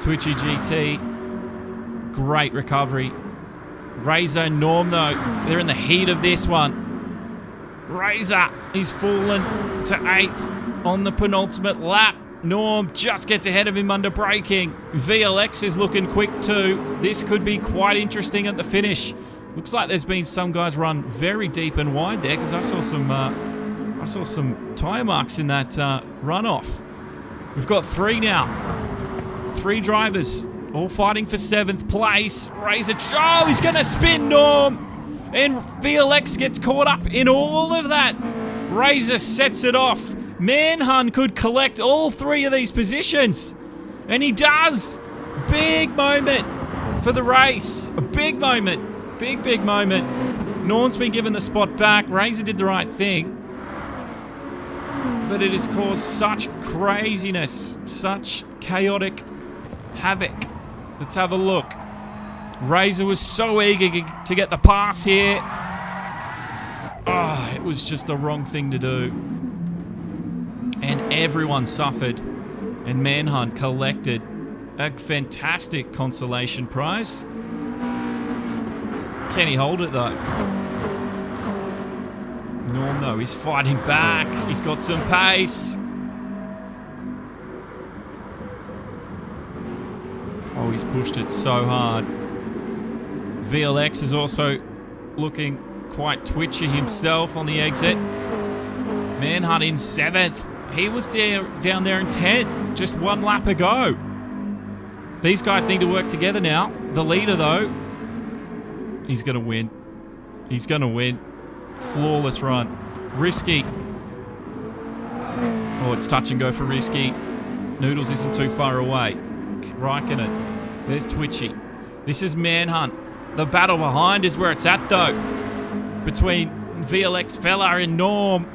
Twitchy GT, great recovery. Razor Norm, though, they're in the heat of this one. Razor, he's fallen to 8th on the penultimate lap. Norm just gets ahead of him under braking. VLX is looking quick too. This could be quite interesting at the finish. Looks like there's been some guys run very deep and wide there, because I saw some tyre marks in that runoff. We've got 3 now. 3 drivers, all fighting for 7th place. Razor, oh, he's going to spin Norm. And VLX gets caught up in all of that. Razor sets it off. Manhunt could collect all 3 of these positions. And he does. Big moment for the race. A big moment. Big moment. Norm's been given the spot back. Razor did the right thing. But it has caused such craziness. Such chaotic havoc. Let's have a look. Razor was so eager to get the pass here. It was just the wrong thing to do. And everyone suffered. And Manhunt collected a fantastic consolation prize. Can he hold it though? Norm though, he's fighting back. He's got some pace. Oh, he's pushed it so hard. VLX is also looking quite twitchy himself on the exit. Manhunt in 7th. He was down there in 10th. Just 1 lap ago. These guys need to work together now. The leader, though, he's going to win. He's going to win. Flawless run. Risky. Oh, it's touch and go for Risky. Noodles isn't too far away. Raikkonen. There's Twitchy. This is Manhunt. The battle behind is where it's at, though. Between VLX Fella and Norm.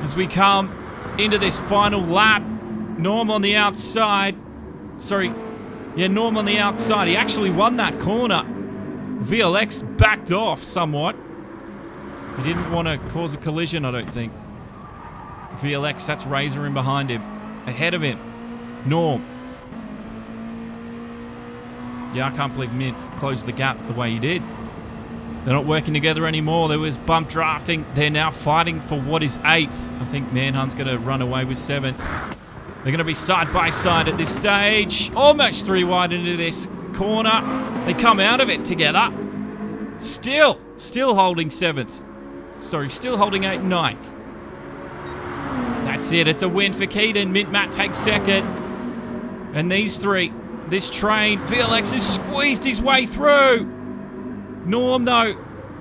As we come into this final lap. Norm on the outside. Sorry. Yeah, Norm on the outside. He actually won that corner. VLX backed off somewhat. He didn't want to cause a collision, I don't think. VLX, that's Razor in behind him. Ahead of him. Norm. Yeah, I can't believe Mint closed the gap the way he did. They're not working together anymore. There was bump drafting. They're now fighting for what is 8th. I think Manhunt's going to run away with 7th. They're going to be side by side at this stage. Almost 3 wide into this corner. They come out of it together. Still holding 7th. Sorry, still holding 8th and 9th. That's it. It's a win for Keaton. Mint Matt takes 2nd. And these 3, this train, VLX has squeezed his way through. Norm, though,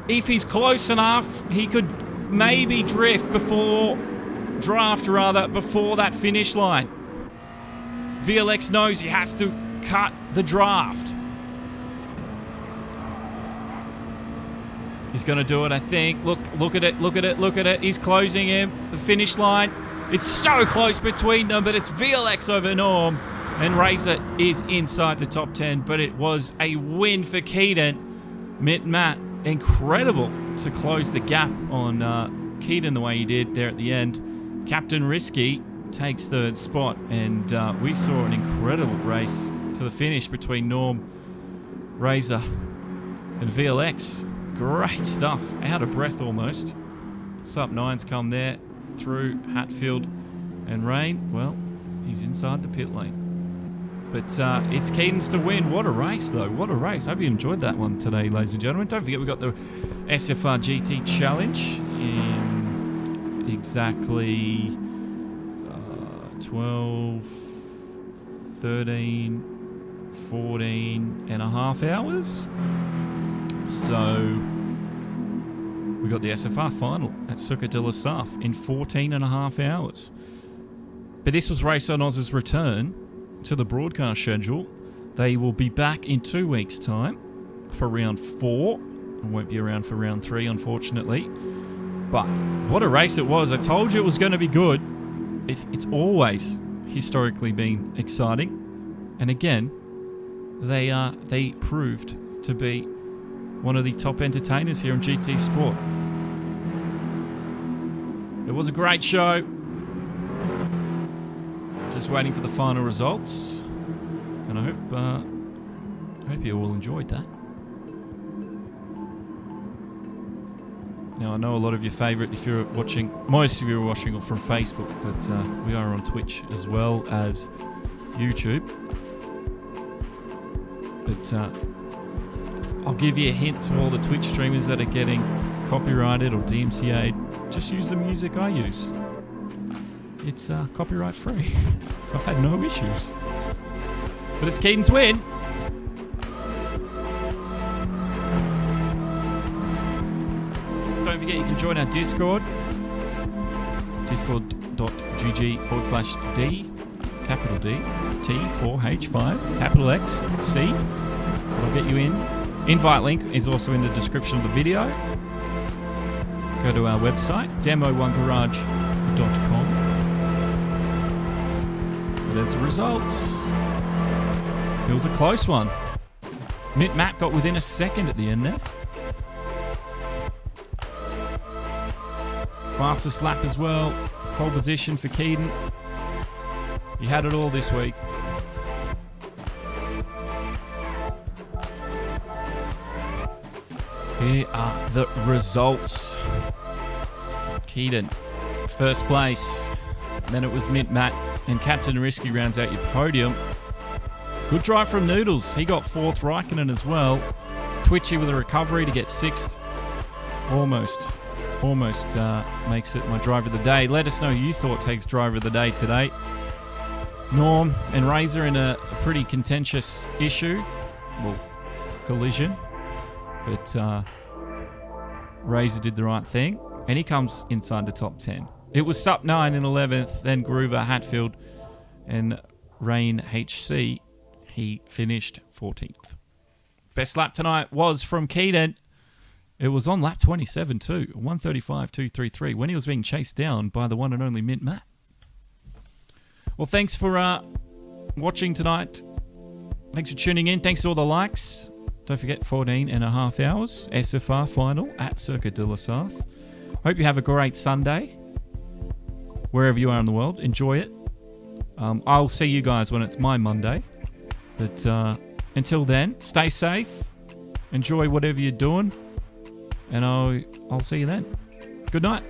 if he's close enough, he could maybe draft before that finish line. VLX knows he has to cut the draft. He's going to do it, I think. Look at it. He's closing him. The finish line. It's so close between them, but it's VLX over Norm. And Razor is inside the top 10, but it was a win for Keaton. Mint Matt, incredible to close the gap on Keaton the way he did there at the end. Captain Risky takes 3rd spot, and we saw an incredible race to the finish between Norm, Razor, and VLX. Great stuff. Out of breath almost. Sup 9's come there through Hatfield and Rain. Well, he's inside the pit lane. But it's Keaton's to win. What a race, though. What a race. Hope you enjoyed that one today, ladies and gentlemen. Don't forget, we've got the SFR GT Challenge in exactly 12, 13, 14 and a half hours. So we got the SFR final at Succa de la Saf in 14 and a half hours. But this was RaceOnOz's return to the broadcast schedule. They will be back in 2 weeks' time for round 4. I won't be around for round 3, unfortunately. But what a race it was. I told you it was going to be good. It's always historically been exciting. And again, they proved to be one of the top entertainers here on GT Sport. It was a great show. Just waiting for the final results, and I hope you all enjoyed that. Now I know a lot of your favourite, if you're watching, most of you are watching from Facebook, but we are on Twitch as well as YouTube. But I'll give you a hint to all the Twitch streamers that are getting copyrighted or DMCA'd. Just use the music I use. It's copyright free. I've had no issues. But it's Keaton's win. forget you can join our Discord. Discord.gg/D, capital D, T4H5, capital X, C. I'll get you in. Invite link is also in the description of the video. Go to our website, demo1garage.com. There's the results. It was a close one. Matt got within a second at the end there. Fastest lap as well. Pole position for Keaton. You had it all this week. Here are the results. Keaton, first place. Then it was Matt, and Captain Risky rounds out your podium. Good drive from Noodles. He got fourth. Raikkonen as well. Twitchy with a recovery to get sixth. Almost makes it my driver of the day. Let us know who you thought takes driver of the day today. Norm and Razor in a pretty contentious issue. Well, collision. But Razor did the right thing. And he comes inside the top 10. It was Sup 9 in 11th. Then Groover, Hatfield, and Rain HC. He finished 14th. Best lap tonight was from Keaton. It was on lap 27 too, 135.233, when he was being chased down by the one and only Mint Matt. Well, thanks for watching tonight. Thanks for tuning in. Thanks to all the likes. Don't forget, 14.5 hours, SFR final at Circuit de la Sarthe. Hope you have a great Sunday, wherever you are in the world. Enjoy it. I'll see you guys when it's my Monday. But until then, stay safe. Enjoy whatever you're doing. And I'll see you then. Good night.